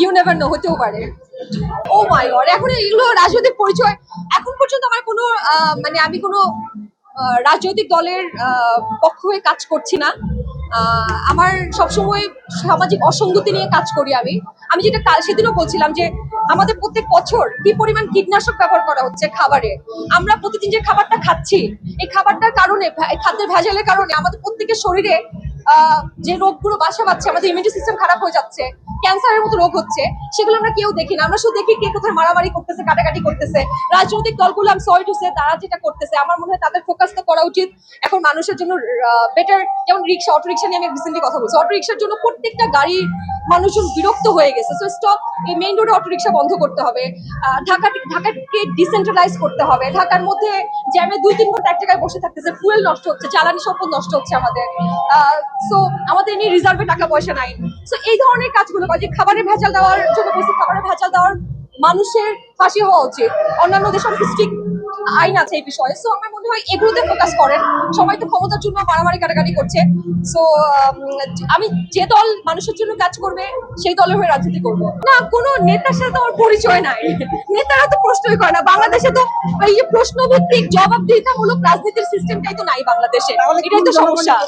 You never know, হতেও পারে। ও মাই god, এখন এগুলো রাজনৈতিক পরিচয়। এখন পর্যন্ত আমার কোনো মানে আমি কোনো রাজনৈতিক দলের পক্ষ হয়ে কাজ করছি না। আমার সবসময় সামাজিক অসঙ্গতি নিয়ে কাজ করি আমি। আমি যেটা সেদিনও বলছিলাম যে আমাদের প্রত্যেক বছর কি পরিমাণ কীটনাশক ব্যবহার করা হচ্ছে খাবারে। আমরা প্রতিদিন যে খাবারটা খাচ্ছি, এই খাবারটার কারণে, খাদ্যের ভেজালের কারণে আমাদের প্রত্যেকের শরীরে যে রোগগুলো বাসা বাঁধছে, আমাদের ইমিউনিটি সিস্টেম খারাপ হয়ে যাচ্ছে, ক্যান্সারের মতো রোগ হচ্ছে, সেগুলো আমরা কেউ দেখি না। আমরা শুধু দেখি কে কোথায় মারামারি করতেছে, কাটাকাটি করতেছে। রাজনৈতিক দলগুলো, আমি সরি টু সে, তারা যেটা করতেছে, আমার মনে হয় তাদের ফোকাস তো করা উচিত এখন মানুষের জন্য বেটার। যেমন রিক্সা, অটো রিক্সা নিয়ে আমি রিসেন্টলি কথা বলছি। অটো রিক্সার জন্য প্রত্যেকটা গাড়ি মানুষজন বিরক্ত হয়ে গেছে। সো স্টপ, এই মেইন রোডে অটো রিক্সা বন্ধ করতে হবে। ঢাকাকে ডিসেন্ট্রালাইজ করতে হবে। ঢাকার মধ্যে জ্যামে 2-3 ঘন্টা এক জায়গায় বসে থাকতেছে, ফুয়েল নষ্ট হচ্ছে, জ্বালানি সম্পদ নষ্ট হচ্ছে আমাদের। সো আমাদের নিয়ে রিজার্ভে টাকা পয়সা নাই। সো এই ধরনের কাজগুলো যে খাবারের ভেজাল দেওয়ার জন্য বলছি, খাবারের ভেজাল দেওয়ার মানুষের ফাঁসি হওয়া উচিত। অন্যান্য দেশে অনেক স্ট্রিক্ট আইন আছে এই বিষয়ে। সো আমার মনে হয় এগুলোতে ফোকাস করেন। সবাই তো ক্ষমতার জন্য মারামারি কাটাকাটি করছে। সো আমি যে দল মানুষের জন্য কাজ করবে সেই দলের হয়ে রাজনীতি করবো না। কোনো নেতার সাথে আমার পরিচয় নাই। নেতারা তো প্রশ্নই করে না বাংলাদেশে। তো এই যে প্রশ্নভিত্তিক জবাবদিহিতামূলক রাজনীতির সিস্টেমটাই তো নাই বাংলাদেশে, এটাই তো সমস্যা।